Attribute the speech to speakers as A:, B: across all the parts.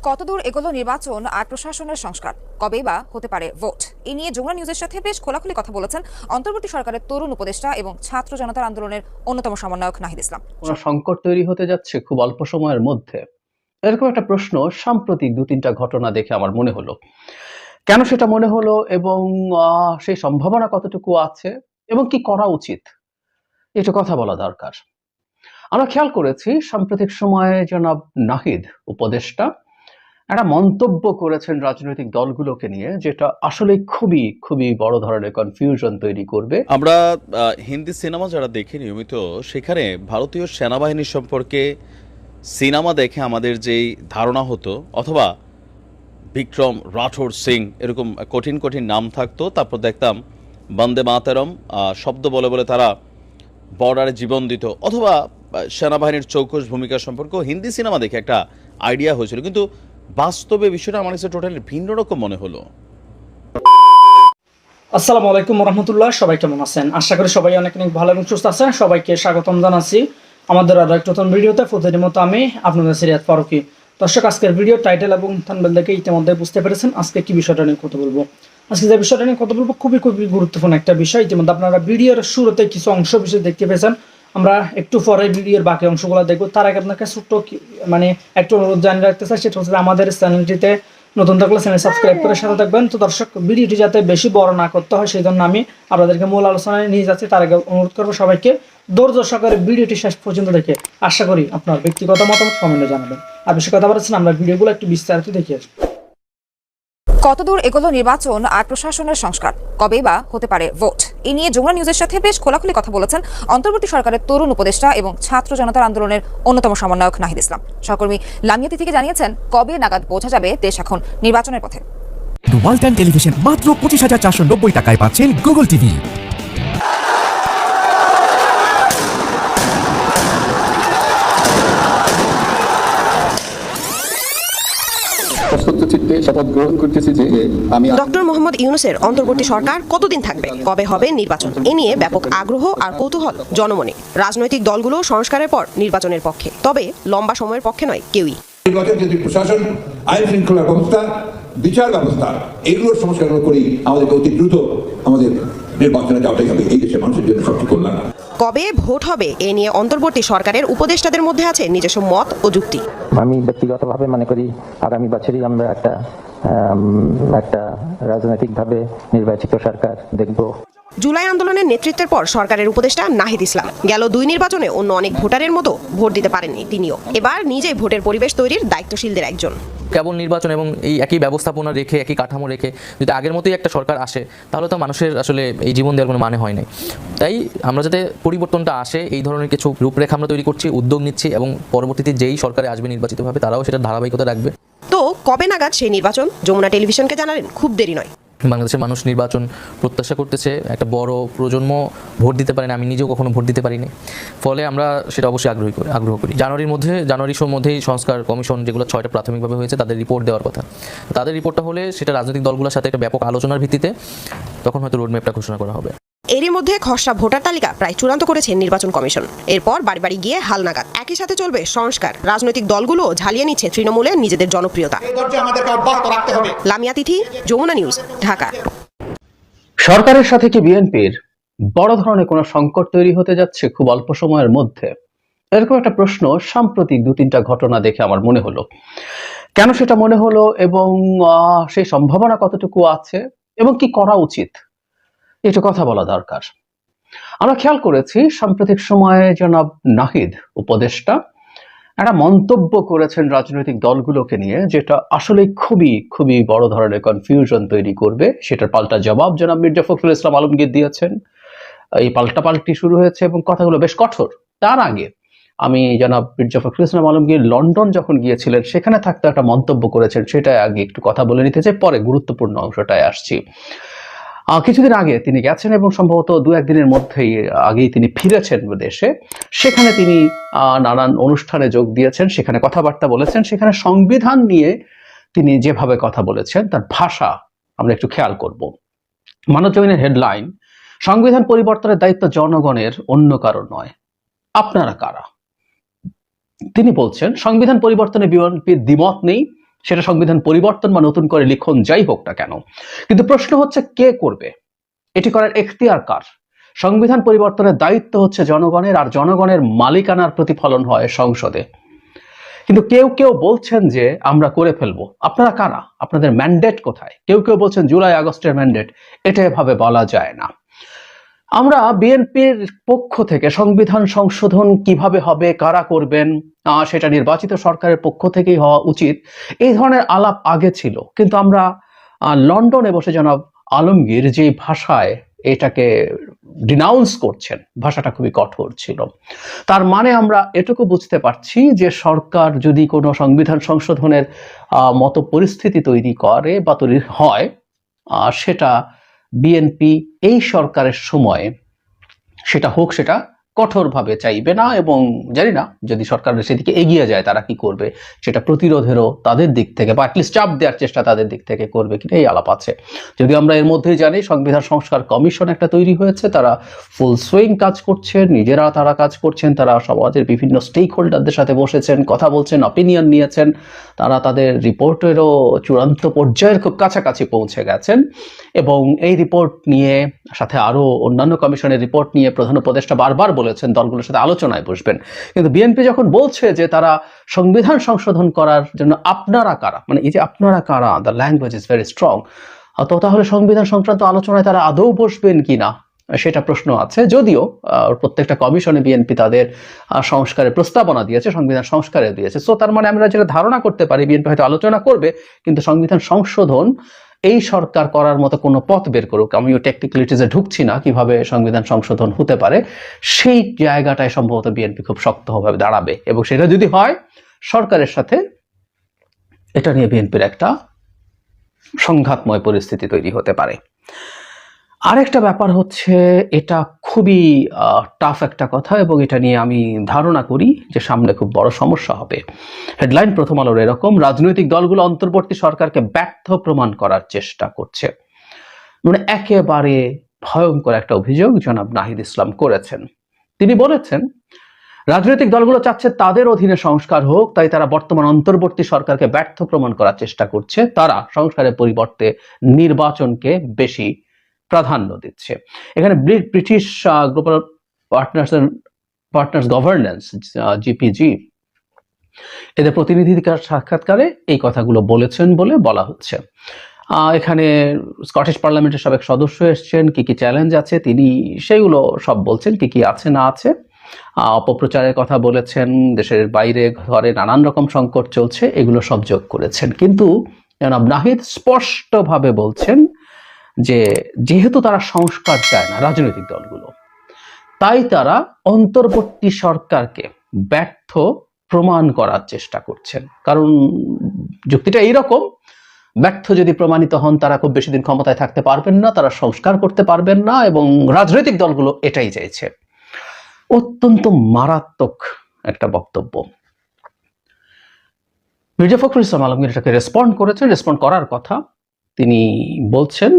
A: কতদূর এগোলো নির্বাচন আর প্রশাসনের সংস্কার, কবেই বা হতে পারে ভোট? এই নিয়ে যমুনা নিউজের সাথে বেশ খোলাখুলি কথা বলেছেন অন্তর্বর্তী সরকারের তরুণ উপদেষ্টা এবং ছাত্র জনতার আন্দোলনের অন্যতম সমন্বয়ক নাহিদ ইসলাম।
B: কোনো সংকট তৈরি হতে যাচ্ছে খুব অল্প সময়ের মধ্যে, এরকম একটা প্রশ্ন সাম্প্রতিক 2-3টা ঘটনা দেখে আমার মনে হলো। কেন সেটা মনে হলো এবং সেই সম্ভাবনা কতটুকু আছে এবং কি করা উচিত, এটা কথা বলা দরকার। আমরা খেয়াল করেছি সাম্প্রতিক সময়ে জনাব নাহিদ উপদেষ্টা একটা মন্তব্য করেছেন রাজনৈতিক দলগুলোকে নিয়ে, যেটা আসলে খুবই খুবই বড় ধরনের কনফিউশন তৈরি করবে।
C: আমরা হিন্দি সিনেমা যারা দেখি নিয়মিত, সেখানে ভারতীয় সেনাবাহিনী সম্পর্কে সিনেমা দেখে আমাদের যেই ধারণা হতো, অথবা বিক্রম রাঠোর সিং এরকম কঠিন কঠিন নাম থাকতো, তারপর দেখতাম বন্দে মাতরম শব্দ বলে বলে তারা বর্ডারে জীবন দিত, অথবা সেনাবাহিনীর চৌকস ভূমিকা সম্পর্কে হিন্দি সিনেমা দেখে একটা আইডিয়া হয়েছিল, কিন্তু বাস্তবে বিষয়টা আমার কাছে টোটালি ভিন্ন রকম মনে হলো।
D: আসসালামু আলাইকুম রহমতুল্লাহ, সবাই কেমন আছেন? আশা করি সবাই অনেক অনেক ভালো এবং সুস্থ আছেন। সবাইকে স্বাগতম জানাচ্ছি আমাদের আরো একটা নতুন ভিডিওতে। প্রতিদিনের মতো আমি আপনাদের সিরিয়াত ফারুকি। দর্শক, আজকের ভিডিও টাইটেল এবং থাম্বনেল দেখে ইতিমধ্যে বুঝতে পেরেছেন আজকে কি বিষয়টা নিয়ে কথা বলবো। আজকে যে বিষয়টা নিয়ে কথা বলবো খুবই খুবই গুরুত্বপূর্ণ একটা বিষয়। ইতিমধ্যে আপনারা ভিডিওর শুরুতে কিছু অংশ বিশেষ দেখতে পেয়েছেন। আমরা একটু পরে ভিডিওর বাকি অংশগুলো দেখবো। তার আগে আপনাকে ছোট্ট একটু অনুরোধ জানিয়ে রাখতে চাই, সেটা হচ্ছে আমাদের চ্যানেলটিতে নতুন থাকলে চ্যানেল সাবস্ক্রাইব করে সাথে থাকবেন। তো দর্শক, ভিডিওটি যাতে বেশি বড় না করতে হয় সেই জন্য আমি আপনাদেরকে মূল আলোচনায় নিয়ে যাচ্ছি। তার আগে অনুরোধ করবো সবাইকে ধৈর্য সহকারে ভিডিওটি শেষ পর্যন্ত দেখে আশা করি আপনার ব্যক্তিগত মতামত কমেন্টে জানাবেন। আর বেশি কথা বলছেন, আমরা ভিডিওগুলো একটু বিস্তারিত দেখে আসবো।
A: কতদূর এগোলো নির্বাচন আর প্রশাসনের সংস্কার, কবেই বা হতে পারে ভোট? এই নিয়ে যমুনা নিউজের সাথে বেশ খোলাখুলি কথা বলেছেন অন্তর্বর্তী সরকারের তরুণ উপদেষ্টা এবং ছাত্র জনতার আন্দোলনের অন্যতম সমন্বয়ক নাহিদ ইসলাম। সহকর্মী লামিয়াতি থেকে জানিয়েছেন, কবে নাগাদ বোঝা যাবে দেশ এখন নির্বাচনের পথে।
E: ওয়ালটন টেলিভিশন মাত্র 25,490 টাকায় পাচ্ছেন গুগল টিভি।
F: ডক্টর মোহাম্মদ ইউনূসের অন্তর্বর্তী সরকার কতদিন থাকবে, কবে হবে নির্বাচন, এ নিয়ে ব্যাপক আগ্রহ আর কৌতূহল জনমনে। রাজনৈতিক দলগুলো সংস্কারের পর নির্বাচনের পক্ষে, তবে লম্বা সময়ের পক্ষে নয় কেউই।
G: নির্বাচন যদি প্রশাসন, আইন শৃঙ্খলা ব্যবস্থা, বিচার ব্যবস্থা, এগুলোর সংস্কার করেই আমাদেরকে অতি দ্রুত আমাদের নির্বাচনে যাওয়াটাই হবে এই দেশের মানুষের জন্য সবচেয়ে কল্যাণ।
F: কবে ভোট হবে এ নিয়ে অন্তর্বর্তী সরকারের উপদেষ্টাদের মধ্যে আছে নিজস্ব মত ও যুক্তি।
H: আমি ব্যক্তিগতভাবে মনে করি আগামী বছরই আমরা একটা রাজনৈতিকভাবে নির্বাচিত সরকার দেখব।
F: জুলাই আন্দোলনের নেতৃত্বের পর সরকারের উপদেষ্টা নাহিদ ইসলাম গেল 2 নির্বাচনে অন্য অনেক ভোটারের মতো ভোট দিতে পারেননি তিনিও। এবার নিজেই ভোটের পরিবেশ তৈরির দায়িত্বশীলদের একজন।
I: কেবল নির্বাচন এবং এই একই ব্যবস্থাপনা রেখে, একই কাঠামো রেখে যদি আগের মতোই একটা সরকার আসে, তাহলে তো মানুষের আসলে এই জীবন দেওয়ার কোনো মানে হয় নাই। তাই আমরা যাতে পরিবর্তনটা আসে, এই ধরনের কিছু রূপরেখা আমরা তৈরি করছি, উদ্যোগ নিচ্ছি, এবং পরবর্তীতে যেই সরকারে আসবে নির্বাচিতভাবে তারাও সেটার ধারাবাহিকতা রাখবে।
F: তো কবে নাগাদ সেই নির্বাচন? যমুনা টেলিভিশনকে জানালেন খুব দেরি নয়।
I: বাংলাদেশের মানুষ নির্বাচন প্রত্যাশা করতেছে। একটা বড় প্রজন্ম ভোট দিতে পারেনি, আমি নিজেও কখনো ভোট দিতে পারিনি, ফলে আমরা সেটা অবশ্যই আগ্রহ করি। জানুয়ারির মধ্যেই সংস্কার কমিশন, যেগুলো 6টা প্রাথমিকভাবে হয়েছে, তাদের রিপোর্ট দেওয়ার কথা। তাদের রিপোর্টটা হলে সেটা রাজনৈতিক দলগুলোর সাথে একটা ব্যাপক আলোচনার ভিত্তিতে তখন হয়তো রোডম্যাপটা ঘোষণা করা হবে।
F: এরই মধ্যে খসড়া ভোটার তালিকা প্রায় চূড়ান্ত করেছে নির্বাচন কমিশন। এরপর বাড়ি বাড়ি গিয়ে হালনাগাদ। একই সাথে চলবে সংস্কার। রাজনৈতিক দলগুলো ঝালিয়ে নিচ্ছে তৃণমূলে নিজেদের জনপ্রিয়তা। লামিয়া তিথি, যমুনা নিউজ, ঢাকা।
B: সরকারের সাথে কি বিএনপির বড় ধরনের কোনো সংকট তৈরি হতে যাচ্ছে খুব অল্প সময়ের মধ্যে, এরকম একটা প্রশ্ন সাম্প্রতিক 2-3টা ঘটনা দেখে আমার মনে হলো। কেন সেটা মনে হলো এবং সেই সম্ভাবনা কতটুকু আছে এবং কি করা উচিত, এটা কথা বলা দরকার। আমরা খেয়াল করেছি সাম্প্রতিক সময়ে জনাব নাহিদ উপদেষ্টা একটা মন্তব্য করেছেন রাজনৈতিক দলগুলোকে নিয়ে, যেটা আসলে খুবই খুবই বড় ধরনের কনফিউশন তৈরি করবে। সেটার পাল্টা জবাব জনাব মির্জা ফখরুল ইসলাম আলমগীর দিয়েছেন। এই পাল্টাপাল্টি শুরু হয়েছে এবং কথাগুলো বেশ কঠোর। তার আগে আমি জনাব মির্জা ফখরুল ইসলাম আলমগীর লন্ডন যখন গিয়েছিলেন, সেখানে থাকতে একটা মন্তব্য করেছেন, সেটা আগে একটু কথা বলে নিতে চাই, পরে গুরুত্বপূর্ণ অংশটায় আসছি। কিছুদিন আগে তিনি গেছেন এবং সম্ভবত 2-1 দিনের মধ্যেই আগেই তিনি ফিরেছেন দেশে। সেখানে তিনি নানান অনুষ্ঠানে যোগ দিয়েছেন, সেখানে কথাবার্তা বলেছেন। সেখানে সংবিধান নিয়ে তিনি যেভাবে কথা বলেছেন, তার ভাষা আমরা একটু খেয়াল করব। মানবজমিনের হেডলাইন, সংবিধান পরিবর্তনের দায়িত্ব জনগণের, অন্য কারো নয়। আপনারা কারা? তিনি বলছেন সংবিধান পরিবর্তনে বিএনপির দ্বিমত নেই, সেটা সংবিধান পরিবর্তন বা নতুন করে লিখন যাই হোক না কেন। কিন্তু প্রশ্ন হচ্ছে কে করবে, এটি করার এখতিয়ার কার? সংবিধান পরিবর্তনের দায়িত্ব হচ্ছে জনগণের, আর জনগণের মালিকানার প্রতিফলন হয় সংসদে। কিন্তু কেউ কেউ বলছেন যে আমরা করে ফেলবো। আপনারা কারা? আপনাদের ম্যান্ডেট কোথায়? কেউ কেউ বলছেন জুলাই আগস্টের ম্যান্ডেট। এটা এভাবে বলা যায় না। আমরা বিএনপির পক্ষ থেকে সংবিধান সংশোধন কিভাবে হবে, কারা করবেন, সেটা নির্বাচিত সরকারের পক্ষ থেকেই হওয়া উচিত, এই ধরনের আলাপ আগে ছিল। কিন্তু আমরা লন্ডনে বসে জনাব আলমগীর যে ভাষায় এটাকে ডিনাউন্স করছেন, ভাষাটা খুবই কঠোর ছিল। তার মানে আমরা এটুকু বুঝতে পারছি যে সরকার যদি কোনো সংবিধান সংশোধনের মতো পরিস্থিতি তৈরি করে বা তৈরি হয়, সেটা বিএনপি এই সরকারের সময় সেটা হোক, সেটা কঠোরভাবে চাইবে না। এবং জানি না যদি সরকার সেদিকে এগিয়ে যায় তারা কি করবে, সেটা প্রতিরোধেরও তাদের দিক থেকে বা অ্যাটলিস্ট চাপ দেওয়ার চেষ্টা তাদের দিক থেকে করবে কিনা এই আলাপ আছে। যদি আমরা এর মধ্যেই জানি সংবিধান সংস্কার কমিশন একটা তৈরি হয়েছে, তারা ফুল সুইং কাজ করছেন, নিজেরা তারা কাজ করছেন, তারা সমাজের বিভিন্ন স্টেক হোল্ডারদের সাথে বসেছেন, কথা বলছেন, অপিনিয়ন নিয়েছেন, তারা তাদের রিপোর্টেরও চূড়ান্ত পর্যায়ের খুব কাছাকাছি পৌঁছে গেছেন। এবং এই রিপোর্ট নিয়ে সাথে আরো অন্যান্য কমিশনের রিপোর্ট নিয়ে প্রধান উপদেষ্টা বারবার বলেছেন দলগুলোর সাথে আলোচনায় বসবেন। কিন্তু বিএনপি যখন বলছে যে তারা সংবিধান সংশোধন করার জন্য আপনারা কারা, মানে এই যে আপনারা কারা, the language is very strong, তো তাহলে সংবিধান সংক্রান্ত আলোচনায় তারা আদৌ বসবেন কিনা সেটা প্রশ্ন আছে। যদিও প্রত্যেকটা কমিশনে বিএনপি তাদের সংস্কারের প্রস্তাবনা দিয়েছে, সংবিধান সংস্কারে দিয়েছে। সো তার মানে আমরা যেটা ধারণা করতে পারি বিএনপি হয়তো আলোচনা করবে, কিন্তু সংবিধান সংশোধন এই সরকার করার মতো কোনো পথ বের করুক, আমিও টেকনিক্যালিটিসে ঢুকছি না কিভাবে সংবিধান সংশোধন হতে পারে, সেই জায়গাটায় সম্ভবত বিএনপি খুব শক্তভাবে দাঁড়াবে। এবং সেটা যদি হয় সরকারের সাথে, এটা নিয়ে বিএনপির একটা সংঘাতময় পরিস্থিতি তৈরি হতে পারে। আরেকটা ব্যাপার হচ্ছে, এটা খুবই টাফ একটা কথা এবং এটা নিয়ে আমি ধারণা করি যে সামনে খুব বড় সমস্যা হবে। হেডলাইন প্রথম আলোর এরকম, রাজনৈতিক দলগুলো অন্তর্বর্তী সরকারকে ব্যর্থ প্রমাণ করার চেষ্টা করছে। মানে একেবারে ভয়ঙ্কর একটা অভিযোগ জনাব নাহিদ ইসলাম করেছেন। তিনি বলেছেন রাজনৈতিক দলগুলো চাচ্ছে তাদের অধীনে সংস্কার হোক, তাই তারা বর্তমান অন্তর্বর্তী সরকারকে ব্যর্থ প্রমাণ করার চেষ্টা করছে। তারা সংস্কারের পরিবর্তে নির্বাচনকে বেশি প্রাধান্য দিচ্ছে। এখানে British global partners governance GPG এদের প্রতিনিধিকার সাক্ষাৎকারে এই কথাগুলো বলেছেন বলে বলা হচ্ছে। এখানে স্কটিশ পার্লামেন্টের সাবেক সদস্য এসছেন, কি কি চ্যালেঞ্জ আছে তিনি সেগুলো সব বলছেন, কি কি আছে না আছে। অপপ্রচারের কথা বলেছেন, দেশের বাইরে ঘরে নানান রকম সংকট চলছে, এগুলো সব যোগ করেছেন। কিন্তু জনাব নাহিদ স্পষ্টভাবে বলছেন যে যেহেতু তারা সংস্কার চায় না রাজনৈতিক দলগুলো, তাই তারা অন্তর্বর্তী সরকারকে ব্যর্থ প্রমাণ করার চেষ্টা করছেন। কারণ যুক্তিটা এইরকম, ব্যর্থ যদি প্রমাণিত হন তারা খুব বেশি দিন ক্ষমতায় থাকতে পারবেন না, তারা সংস্কার করতে পারবেন না, এবং রাজনৈতিক দলগুলো এটাই চাইছে। অত্যন্ত মারাত্মক একটা বক্তব্য। মির্জা ফখরুল ইসলাম আলমগীর এটাকে রেসপন্ড করেছেন, রেসপন্ড করার কথা। তিনি বলছেন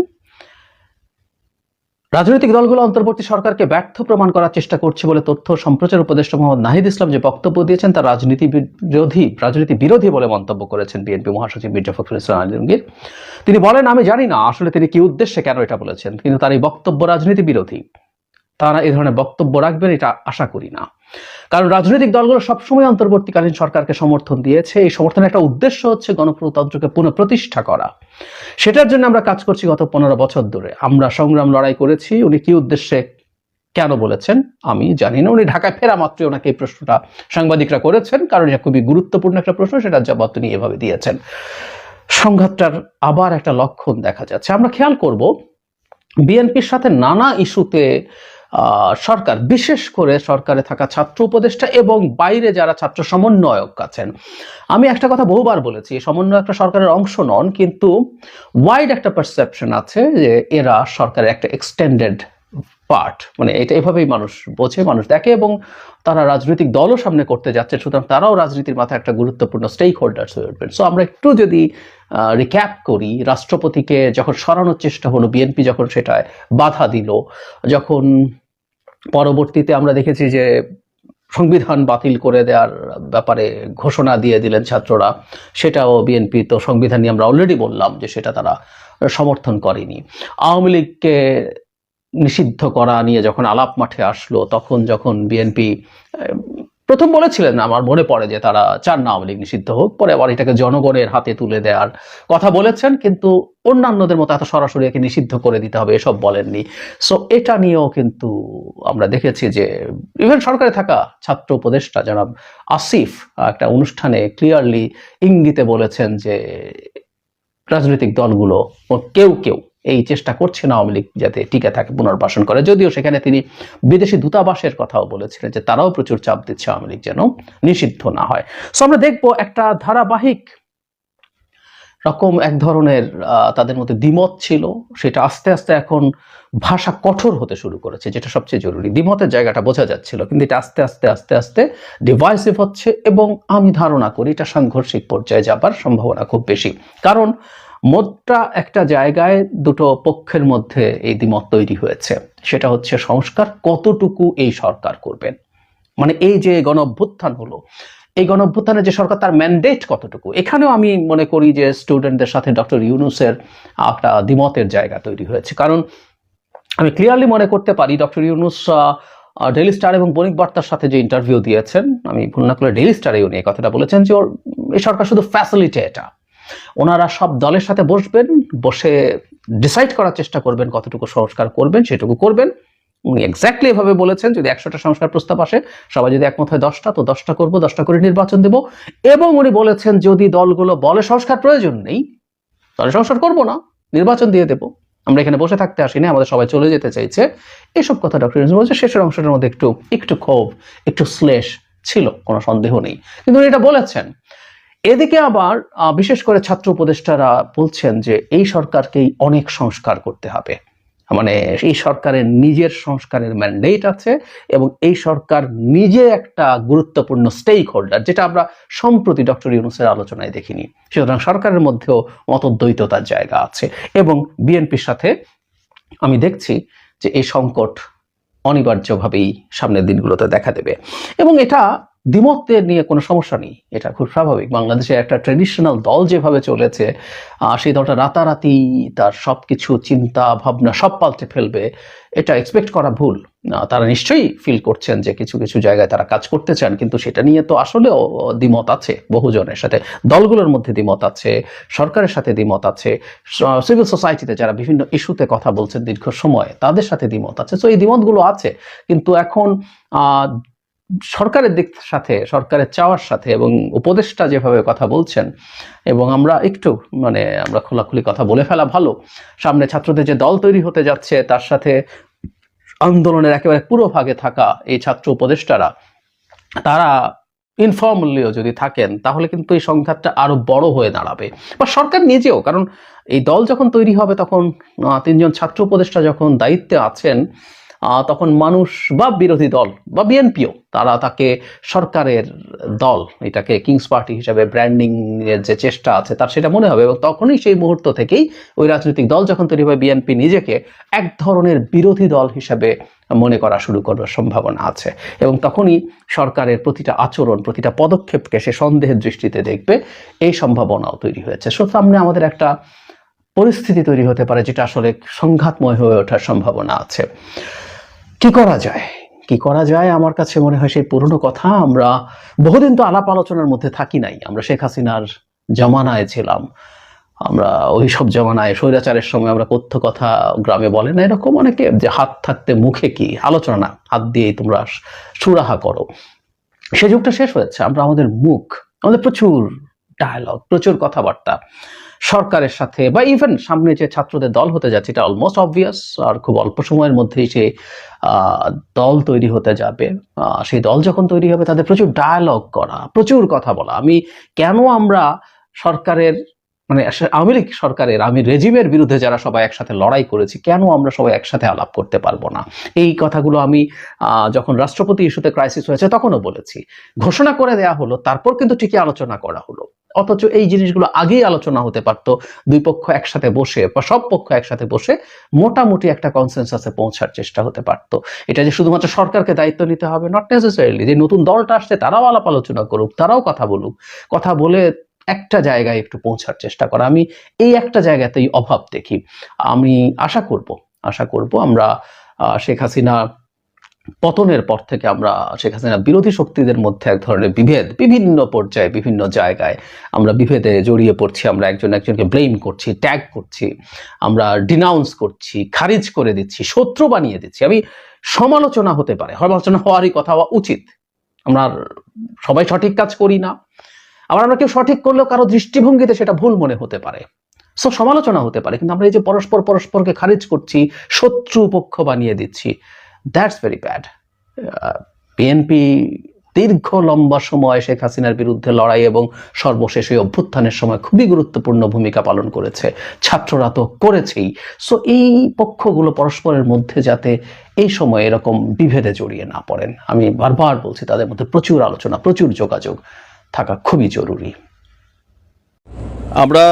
B: রাজনৈতিক দলগুলো অন্তর্বর্তী সরকারকে ব্যর্থ প্রমাণ করার চেষ্টা করছে বলে তথ্য সম্প্রচার উপদেষ্টা মোহাম্মদ নাহিদ ইসলাম যে বক্তব্য দিয়েছেন তা রাজনীতি বিরোধী বলে মন্তব্য করেছেন বিএনপি মহাসচিব মির্জা ফখরুল ইসলাম আলমগীর। তিনি বলেন, আমি জানি না আসলে তিনি কি উদ্দেশ্যে কেন এটা বলেছেন, কিন্তু তার এই বক্তব্য রাজনীতি বিরোধী। তারা এই ধরনের বক্তব্য রাখবেন এটা আশা করি না। কারণ রাজনৈতিক দলগুলো সবসময় অন্তর্বর্তীকালীন সরকারকে সমর্থন দিয়েছে। এই সমর্থনের একটা উদ্দেশ্য হচ্ছে গণতন্ত্রকে পুনঃপ্রতিষ্ঠা করা। সেটার জন্য আমরা কাজ করছি গত 15 বছর ধরে। আমরা সংগ্রাম লড়াই করেছি। উনি কি উদ্দেশ্যে কেন বলেছেন আমি জানি না। উনি ঢাকায় ফেরা মাত্রই ওনাকে এই প্রশ্নটা সাংবাদিকরা করেছেন, কারণ এটা খুবই গুরুত্বপূর্ণ একটা প্রশ্ন, সেটার জবাব তিনি এভাবে দিয়েছেন। সংঘাতটার আবার একটা লক্ষণ দেখা যাচ্ছে। আমরা খেয়াল করব বিএনপির সাথে নানা ইস্যুতে সরকার, বিশেষ করে সরকারে থাকা ছাত্র উপদেষ্টা এবং বাইরে যারা ছাত্র সমন্বয়ক আছেন, আমি একটা কথা বহুবার বলেছি, সমন্বয়করা সরকারের অংশ নন, কিন্তু ওয়াইড একটা পারসেপশন আছে যে এরা সরকারের একটা এক্সটেন্ডেড পার্ট, মানে এটা এভাবেই মানুষ বোঝে, মানুষ দেখে, এবং তারা রাজনৈতিক দলও সামনে করতে যাচ্ছে, সুতরাং তারাও রাজনীতির মাথায় একটা গুরুত্বপূর্ণ স্টেক হোল্ডার্স হয়ে উঠবেন। সো আমরা একটু যদি রিক্যাপ করি, রাষ্ট্রপতিকে যখন সরানোর চেষ্টা হলো, বিএনপি যখন সেটায় বাধা দিল, যখন পরবর্তীতে আমরা দেখেছি যে সংবিধান বাতিল করে দেওয়ার ব্যাপারে ঘোষণা দিয়ে দিলেন ছাত্ররা, সেটাও বিএনপি তো সংবিধান নিয়ে আমরা অলরেডি বললাম যে সেটা তারা সমর্থন করেনি। আওয়ামী লীগকে নিষিদ্ধ করা নিয়ে যখন আলাপ মাঠে আসলো, তখন যখন বিএনপি প্রথম বলেছিলেন, আমার মনে পড়ে যে তারা চান না আওয়ামী লীগ নিষিদ্ধ হোক, পরে আবার এটাকে জনগণের হাতে তুলে দেওয়ার কথা বলেছেন, কিন্তু অন্যান্যদের মতো এত সরাসরি একে নিষিদ্ধ করে দিতে হবে এসব বলেননি। সো এটা নিয়েও কিন্তু আমরা দেখেছি যে ইভেন সরকারে থাকা ছাত্র উপদেষ্টা জনাব আসিফ একটা অনুষ্ঠানে ক্লিয়ারলি ইঙ্গিতে বলেছেন যে রাজনৈতিক দলগুলো কেউ কেউ এই চেষ্টা করছে না আওয়ামী লীগ যাতে টিকে থাকে, পুনর্বাসন করে। যদিও সেখানে তিনি বিদেশি দূতাবাসের কথাও বলেছিলেন যে তারাও প্রচুর চাপ দিচ্ছে আওয়ামী লীগ যেন নিষিদ্ধ না হয়। সো আমরা দেখবো একটা ধারাবাহিক রকম এক ধরনের তাদের মধ্যে দ্বিমত ছিল, সেটা আস্তে আস্তে এখন ভাষা কঠোর হতে শুরু করেছে, যেটা সবচেয়ে জরুরি। দ্বিমতের জায়গাটা বোঝা যাচ্ছিল, কিন্তু এটা আস্তে আস্তে আস্তে আস্তে ডিভাইসিভ হচ্ছে, এবং আমি ধারণা করি এটা সাংঘর্ষিক পর্যায়ে যাবার সম্ভাবনা খুব বেশি। কারণ মোটটা একটা জায়গায় দুটো পক্ষের মধ্যে এই দ্বিমত তৈরি হয়েছে, সেটা হচ্ছে সংস্কার কতটুকু এই সরকার করবেন। মানে এই যে গণঅভ্যুত্থান হলো, এই গণঅভ্যুত্থানে যে সরকার তার ম্যান্ডেট কতটুকু, এখানেও আমি মনে করি যে স্টুডেন্টদের সাথে ডক্টর ইউনূসের একটা দ্বিমতের জায়গা তৈরি হয়েছে। কারণ আমি ক্লিয়ারলি মনে করতে পারি ডক্টর ইউনূস ডেইলি স্টার এবং বণিক বার্তার সাথে যে ইন্টারভিউ দিয়েছেন, আমি ভুল না করলে ডেইলি স্টারে উনি এই কথাটা বলেছেন যে এই সরকার শুধু ফ্যাসিলিটেটর, ওনারা সব দলের সাথে বসবেন, বসে ডিসাইড করার চেষ্টা করবেন কতটুকু সংস্কার করবেন, সেটুকু করবেন। উনি এক্স্যাক্টলি এভাবে বলেছেন যদি 100টা সংস্কার প্রস্তাব আসে, সবাই যদি একমত হয় 10টা, তো 10টা করবো, 10টা করে নির্বাচন দেব। এবং উনি বলেছেন যদি দলগুলো বলে সংস্কার প্রয়োজন নেই, তাহলে সংস্কার করবো না, নির্বাচন দিয়ে দেব, আমরা এখানে বসে থাকতে আসিনি, আমাদের সবাই চলে যেতে চাইছে। এসব কথা ডক্টর ইউনূস বলেছে। শেষের অংশটার মধ্যে একটু ক্ষোভ, একটু শ্লেষ ছিল, কোনো সন্দেহ নেই, কিন্তু উনি এটা বলেছেন। এদিকে আবার বিশেষ করে ছাত্র উপদেষ্টারা বলছেন যে এই সরকারকেই অনেক সংস্কার করতে হবে, মানে এই সরকারের নিজের সংস্কারের ম্যান্ডেট আছে, এবং এই সরকার নিজে একটা গুরুত্বপূর্ণ স্টেক হোল্ডার, যেটা আমরা সম্প্রতি ডক্টর ইউনূসের আলোচনায় দেখিনি। সুতরাং সরকারের মধ্যেও মতদ্বৈততার জায়গা আছে, এবং বিএনপির সাথে আমি দেখছি যে এই সংকট অনিবার্যভাবেই সামনের দিনগুলোতে দেখা দেবে। এবং এটা দ্বিমতের নিয়ে কোনো সমস্যা নেই, এটা খুব স্বাভাবিক। বাংলাদেশে একটা ট্রেডিশনাল দল যেভাবে চলেছে, সেই দলটা রাতারাতি তার সবকিছু চিন্তা ভাবনা সব পাল্টে ফেলবে, এটা এক্সপেক্ট করা ভুল। তারা নিশ্চয়ই ফিল করছেন যে কিছু কিছু জায়গায় তারা কাজ করতে চান, কিন্তু সেটা নিয়ে তো আসলেও দ্বিমত আছে, বহুজনের সাথে, দলগুলোর মধ্যে দ্বিমত আছে, সরকারের সাথে দ্বিমত আছে, সিভিল সোসাইটিতে যারা বিভিন্ন ইস্যুতে কথা বলছেন দীর্ঘ সময়, তাদের সাথে দ্বিমত আছে। তো এই দ্বিমতগুলো আছে, কিন্তু এখন সরকারের দিক সাথে, সরকারের চাওয়ার সাথে, এবং উপদেষ্টা যেভাবে কথা বলছেন, এবং আমরা একটু আমরা খোলাখুলি কথা বলে ফেলা ভালো। সামনে ছাত্রদের যে দল তৈরি হতে যাচ্ছে, তার সাথে আন্দোলনের একেবারে পুরো ভাগে থাকা এই ছাত্র উপদেষ্টারা, তারা ইনফর্মালিও যদি থাকেন, তাহলে কিন্তু এই সংঘাতটা আরো বড় হয়ে দাঁড়াবে, বা সরকার নিজেও। কারণ এই দল যখন তৈরি হবে, তখন 3 জন ছাত্র উপদেষ্টা যখন দায়িত্বে আছেন, তখন মানুষ বা বিরোধী দল বা বিএনপিও তারা তাকে সরকারের দল, এটাকে কিংস পার্টি হিসেবে ব্র্যান্ডিং এর যে চেষ্টা আছে তার সেটা মনে হবে, এবং তখনই সেই মুহূর্ত থেকেই ওই রাজনৈতিক দল যখন তৈরি হবে, বিএনপি নিজেকে এক ধরনের বিরোধী দল হিসেবে মনে করা শুরু করবার সম্ভাবনা আছে, এবং তখনই সরকারের প্রতিটা আচরণ, প্রতিটা পদক্ষেপকে সে সন্দেহের দৃষ্টিতে দেখবে, এই সম্ভাবনাও তৈরি হয়েছে। সো সামনে আমাদের একটা পরিস্থিতি তৈরি হতে পারে যেটা আসলে সংঘাতময় হয়ে ওঠার সম্ভাবনা আছে। কি করা যায় আমার কাছে মনে হয় সেই পুরনো কথা। আমরা বহুদিন তো আলাপ আলোচনার মধ্যে থাকি নাই, আমরা শেখ হাসিনার জমানায় ছিলাম, আমরা ওই সব জমানায় স্বৈরাচারের সময় আমরা কথ্য কথা গ্রামে বলে না এরকম অনেকে, যে হাত থাকতে মুখে কি আলোচনা না, হাত দিয়েই তোমরা সুরাহা করো। সে যুগটা শেষ হয়েছে। আমরা আমাদের প্রচুর ডায়ালগ, প্রচুর কথাবার্তা সরকারের সাথে, বা ইভেন সামনে যে ছাত্রদের দল হতে যাচ্ছে, এটা অলমোস্ট অবভিয়াস, আর খুব অল্প সময়ের মধ্যেই সে দল তৈরি হতে যাবে। সেই দল যখন তৈরি হবে, তাদের প্রচুর ডায়ালগ করা, প্রচুর কথা বলা। আমরা সরকারের মানে আওয়ামী লীগ সরকারের, আমি রেজিমের বিরুদ্ধে যারা সবাই একসাথে লড়াই করেছি, কেন আমরা সবাই একসাথে আলাপ করতে পারবো না? এই কথাগুলো আমি যখন রাষ্ট্রপতি ইস্যুতে ক্রাইসিস হয়েছে তখনও বলেছি। ঘোষণা করে দেয়া হলো, তারপর কিন্তু ঠিকই আলোচনা করা হলো, অথচ এই জিনিসগুলো আগেই আলোচনা হতে পারতো। দুই পক্ষ একসাথে বসে বা সব পক্ষ একসাথে বসে মোটামুটি একটা কনসেনসাসে পৌঁছার চেষ্টা হতে পারতো। এটা যে শুধুমাত্র সরকারকে দায়িত্ব নিতে হবে, নট নেসেসারিলি। যে নতুন দলটা আসছে তারাও আলাপ আলোচনা করুক, তারাও কথা বলুক, কথা বলে একটা জায়গায় একটু পৌঁছার চেষ্টা করা। আমি এই একটা জায়গাতেই অভাব দেখি। আমি আশা করব আমরা শেখ হাসিনা পতনের পর থেকে আমরা শেখ হাসিনা বিরোধী শক্তিদের মধ্যে এক ধরনের বিভেদ, বিভিন্ন পর্যায়ে বিভিন্ন জায়গায় আমরা বিভেদে জড়িয়ে পড়ছি। আমরা একজনকে ব্লেম করছি, ট্যাগ করছি, আমরা ডিনাউন্স করছি, খারিজ করে দিচ্ছি, শত্রু বানিয়ে দিচ্ছি। আমি সমালোচনা হতে পারে, সমালোচনা হওয়ারই কথা, হওয়া উচিত। আমরা সবাই সঠিক কাজ করি না, আবার আমরা কেউ সঠিক করলেও কারো দৃষ্টিভঙ্গিতে সেটা ভুল মনে হতে পারে। সো সমালোচনা হতে পারে, কিন্তু আমরা এই যে পরস্পরকে খারিজ করছি, শত্রু পক্ষ বানিয়ে দিচ্ছি, দ্যাটস ভেরি ব্যাড। বিএনপি দীর্ঘ লম্বা সময় শেখ হাসিনার বিরুদ্ধে লড়াই এবং সর্বশেষ এই অভ্যুত্থানের সময় খুবই গুরুত্বপূর্ণ ভূমিকা পালন করেছে, ছাত্ররা তো করেছেই। সো এই পক্ষগুলো পরস্পরের মধ্যে যাতে এই সময় এরকম বিভেদে জড়িয়ে না পড়েন, আমি বারবার বলছি, তাদের মধ্যে প্রচুর আলোচনা, প্রচুর যোগাযোগ থাকা খুবই জরুরি।
C: আমরা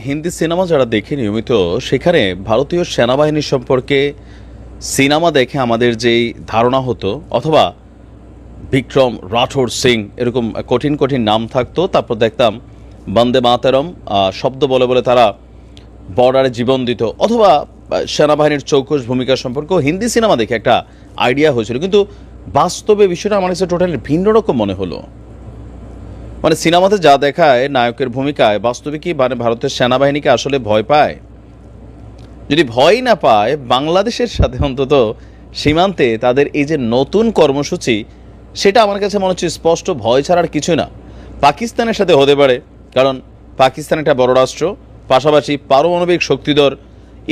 C: হিন্দি সিনেমা যারা দেখি নিয়মিত, সেখানে ভারতীয় সেনাবাহিনী সম্পর্কে সিনেমা দেখে আমাদের যেই ধারণা হতো, অথবা বিক্রম রাঠোর সিং এরকম কঠিন কঠিন নাম থাকতো, তারপর দেখতাম বন্দে মাতরম শব্দ বলে বলে তারা বর্ডারে জীবন দিত, অথবা সেনাবাহিনীর চৌকস ভূমিকা সম্পর্কেও হিন্দি সিনেমা দেখে একটা আইডিয়া হয়েছিল। কিন্তু বাস্তবে বিষয়টা আমার কাছে টোটালি ভিন্ন রকম মনে হলো। মানে সিনেমাতে যা দেখায় নায়কের ভূমিকায়, বাস্তবে কি মানে ভারতের সেনাবাহিনীকে আসলে ভয় পায়? যদি ভয় না পায়, বাংলাদেশের সাথে অন্তত সীমান্তে তাদের এই যে নতুন কর্মসূচি, সেটা আমার কাছে মনে হচ্ছে স্পষ্ট ভয় ছাড়ার কিছু না। পাকিস্তানের সাথে হতে পারে, কারণ পাকিস্তান একটা বড় রাষ্ট্র, পাশাপাশি পারমাণবিক শক্তিধর।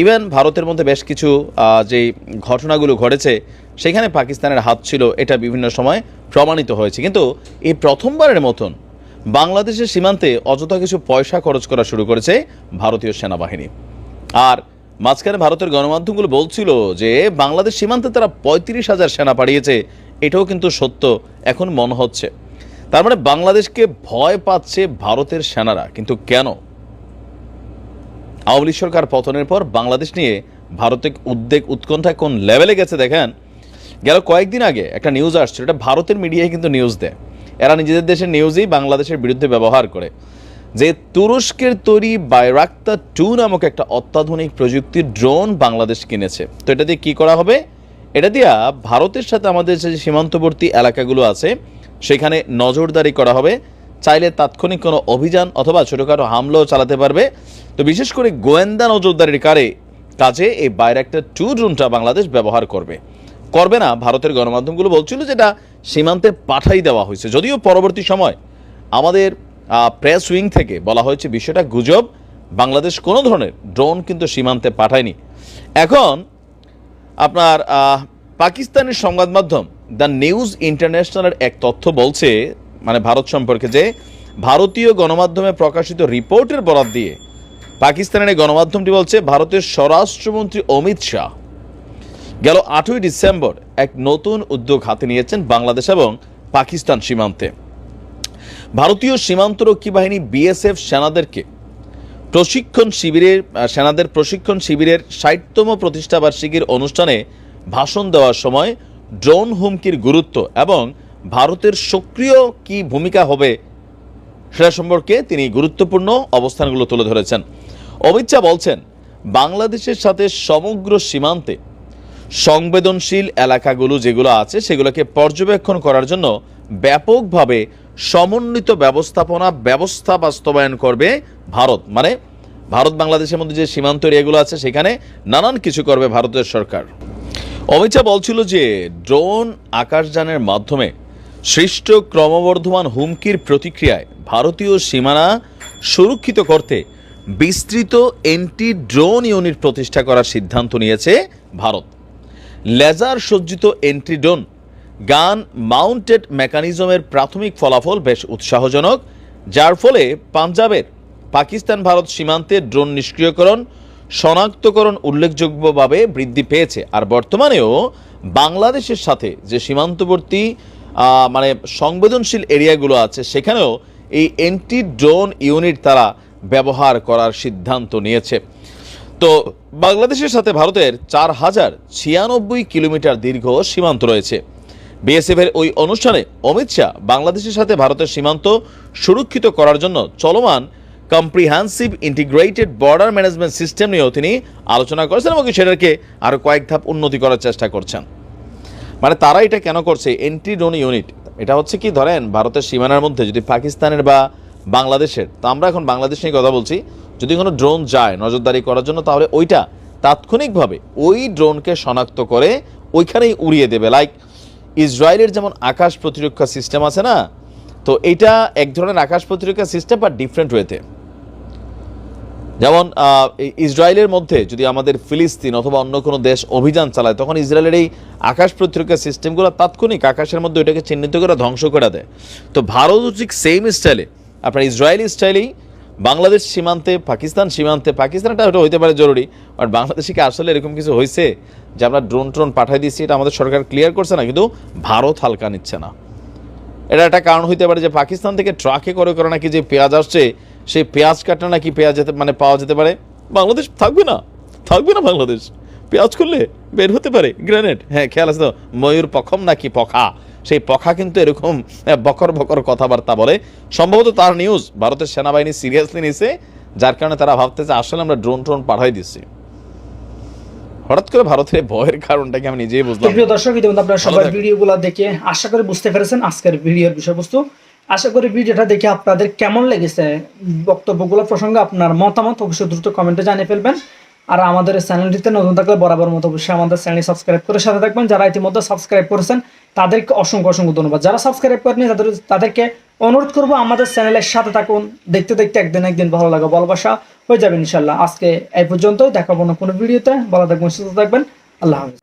C: ইভেন ভারতের মধ্যে বেশ কিছু যেই ঘটনাগুলো ঘটেছে সেখানে পাকিস্তানের হাত ছিল, এটা বিভিন্ন সময় প্রমাণিত হয়েছে। কিন্তু এই প্রথমবারের মতন বাংলাদেশের সীমান্তে অযথা কিছু পয়সা খরচ করা শুরু করেছে ভারতীয় সেনাবাহিনী। আর মাঝখানে ভারতের গণমাধ্যমগুলো বলছিল যে বাংলাদেশ সীমান্তে তারা 35,000 সেনা পাঠিয়েছে, এটাও কিন্তু সত্য এখন মনে হচ্ছে। তার মানে বাংলাদেশকে ভয় পাচ্ছে ভারতের সেনারা। কিন্তু কেন? আওয়ামী লীগ সরকার পতনের পর বাংলাদেশ নিয়ে ভারতের উদ্বেগ, উৎকণ্ঠা কোন লেভেলে গেছে দেখেন। গেল কয়েকদিন আগে একটা নিউজ আসছিল, এটা ভারতের মিডিয়ায় কিন্তু নিউজ দেয়, এরা নিজেদের দেশের নিউজেই বাংলাদেশের বিরুদ্ধে ব্যবহার করে, যে তুরস্কের তৈরি বাইরাক্তার 2 নামক একটা অত্যাধুনিক প্রযুক্তির ড্রোন বাংলাদেশ কিনেছে। তো এটা দিয়ে কি করা হবে? এটা দিয়ে ভারতের সাথে আমাদের যে সীমান্তবর্তী এলাকাগুলো আছে সেখানে নজরদারি করা হবে, চাইলে তাৎক্ষণিক কোনো অভিযান অথবা ছোটোখাটো হামলাও চালাতে পারবে। তো বিশেষ করে গোয়েন্দা নজরদারির কাজে এই বাইরাক্তার 2 ড্রোনটা বাংলাদেশ ব্যবহার করবে না। ভারতের গণমাধ্যমগুলো বলছিল যেটা সীমান্তে পাঠাই দেওয়া হয়েছে, যদিও পরবর্তী সময় আমাদের প্রেস উইং থেকে বলা হয়েছে বিষয়টা গুজব, বাংলাদেশ কোনো ধরনের ড্রোন কিন্তু সীমান্তে পাঠায়নি। এখন আপনার পাকিস্তানের সংবাদ মাধ্যম দ্য নিউজ ইন্টারন্যাশনালের এক তথ্য বলছে, মানে ভারত সম্পর্কে, যে ভারতীয় গণমাধ্যমে প্রকাশিত রিপোর্টের বরাত দিয়ে পাকিস্তানের এই গণমাধ্যমটি বলছে ভারতের স্বরাষ্ট্রমন্ত্রী অমিত শাহ গেল 8ই ডিসেম্বর এক নতুন উদ্যোগ হাতে নিয়েছেন বাংলাদেশ এবং পাকিস্তান সীমান্তে। ভারতীয় সীমান্তরক্ষী বাহিনী বিএসএফ সেনাদের প্রশিক্ষণ শিবিরের 60তম প্রতিষ্ঠাবার্ষিকীর অনুষ্ঠানে ভাষণ দেওয়ার সময় ড্রোন হুমকির গুরুত্ব এবং ভারতের সক্রিয় কি ভূমিকা হবে সেটা সম্পর্কে তিনি গুরুত্বপূর্ণ অবস্থানগুলো তুলে ধরেছেন। অমিত শাহ বলছেন, বাংলাদেশের সাথে সমগ্র সীমান্তে সংবেদনশীল এলাকাগুলো যেগুলো আছে সেগুলোকে পর্যবেক্ষণ করার জন্য ব্যাপকভাবে সমন্বিত ব্যবস্থা বাস্তবায়ন করবে ভারত। মানে ভারত বাংলাদেশের মধ্যে যে সীমান্ত এরিয়াগুলো আছে সেখানে নানান কিছু করবে ভারতের সরকার। অমিত শাহ বলছিল যে ড্রোন আকাশযানের মাধ্যমে সৃষ্ট ক্রমবর্ধমান হুমকির প্রতিক্রিয়ায় ভারতীয় সীমানা সুরক্ষিত করতে বিস্তৃত এন্টি ড্রোন ইউনিট প্রতিষ্ঠা করার সিদ্ধান্ত নিয়েছে ভারত। লেজার সজ্জিত এন্টি ড্রোন গান মাউন্টেড মেকানিজমের প্রাথমিক ফলাফল বেশ উৎসাহজনক, যার ফলে পাঞ্জাবের পাকিস্তান ভারত সীমান্তে ড্রোন নিষ্ক্রিয়করণ শনাক্তকরণ উল্লেখযোগ্যভাবে বৃদ্ধি পেয়েছে। আর বর্তমানেও বাংলাদেশের সাথে যে সীমান্তবর্তী মানে সংবেদনশীল এরিয়াগুলো আছে সেখানেও এই এন্টি ড্রোন ইউনিট তারা ব্যবহার করার সিদ্ধান্ত নিয়েছে। তো বাংলাদেশের সাথে ভারতের 4096 কিলোমিটার দীর্ঘ সীমান্ত রয়েছে। বিএসএফের ওই অনুষ্ঠানে অমিত শাহ বাংলাদেশের সাথে ভারতের সীমান্ত সুরক্ষিত করার জন্য চলমান comprehensive integrated border management system নিয়েও তিনি আলোচনা করেছেন এবং সেটাকে আরও কয়েক ধাপ উন্নতি করার চেষ্টা করছেন। মানে তারা এটা কেন করছে, এন্টি ড্রোন ইউনিট, এটা হচ্ছে কি ধরেন ভারতের সীমানার মধ্যে যদি পাকিস্তানের বা বাংলাদেশের, তো আমরা এখন বাংলাদেশ নিয়ে কথা বলছি, যদি কোনো ড্রোন যায় নজরদারি করার জন্য তাহলে ওইটা তাৎক্ষণিকভাবে ওই ড্রোনকে শনাক্ত করে ওইখানেই উড়িয়ে দেবে। লাইক ইসরায়েলের যেমন আকাশ প্রতিরক্ষা সিস্টেম আছে না, তো এটা এক ধরনের আকাশ প্রতিরক্ষা সিস্টেম বা ডিফারেন্ট ওয়েতে। যেমন ইসরায়েলের মধ্যে যদি আমাদের ফিলিস্তিন অথবা অন্য কোনো দেশ অভিযান চালায় তখন ইসরায়েলের এই আকাশ প্রতিরক্ষা সিস্টেমগুলো তাৎক্ষণিক আকাশের মধ্যে ওইটাকে চিহ্নিত করে ধ্বংস করে দেয়। তো ভারতও ঠিক সেম স্টাইলে আপনার ইসরায়েলি স্টাইলেই বাংলাদেশ সীমান্তে পাকিস্তান সীমান্তে, পাকিস্তানটা ওটা হইতে পারে জরুরি, বাট বাংলাদেশে কি আসলে এরকম কিছু হয়েছে যে আমরা ড্রোন ট্রোন পাঠাই দিচ্ছি, এটা আমাদের সরকার ক্লিয়ার করছে না, কিন্তু ভারত হালকা নিচ্ছে না। এটা একটা কারণ হইতে পারে যে পাকিস্তান থেকে ট্রাকে করে করে নাকি যে পেঁয়াজ আসছে সেই পেঁয়াজ কাটা নাকি পেঁয়াজ যেতে মানে পাওয়া যেতে পারে, বাংলাদেশ থাকবে না বাংলাদেশ, পেঁয়াজ করলে বের হতে পারে গ্রেনেড। হ্যাঁ খেয়াল আছে তো, ময়ূর পখম নাকি পখা, সেই পখা কিন্তু এরকম বকর বকর কথাবার্তা বলে। সম্ভবত তার নিউজ ভারতের সেনাবাহিনী সিরিয়াসলি নিছে, যার কারণে তারা ভাবতেছে আসলে আমরা ড্রোন ট্রোন পাঠাই দিচ্ছি। হঠাৎ করে ভারতের ভয়ের কারণটাকে আমি নিজেই বুঝলাম।
D: প্রিয় দর্শক, ইতিমধ্যে আপনারা সবার ভিডিওগুলো দেখে আশা করি বুঝতে পেরেছেন আজকের ভিডিওর বিষয়বস্তু। আশা করি ভিডিওটা দেখে আপনাদের কেমন লেগেছে, বক্তব্যগুলো প্রসঙ্গে আপনার মতামত অবশ্যই দ্রুত কমেন্টে জানিয়ে ফেলবেন। আর আমাদের চ্যানেলটিতে নতুন থাকলে বরাবর মতো অবশ্যই আমাদের চ্যানেল সাবস্ক্রাইব করে সাথে থাকবেন। যারা ইতিমধ্যে সাবস্ক্রাইব করেছেন তাদেরকে অসংখ্য অসংখ্য ধন্যবাদ। যারা সাবস্ক্রাইব করেনি তাদেরকে অনুরোধ করবো আমাদের চ্যানেলের সাথে থাকুন। দেখতে দেখতে একদিন ভালো লাগা ভালোবাসা হয়ে যাবে ইনশাল্লাহ। আজকে এই পর্যন্তই, দেখাবো না কোনো ভিডিওতে। ভালো থাকবেন, সুস্থ থাকবেন, আল্লাহ হাফেজ।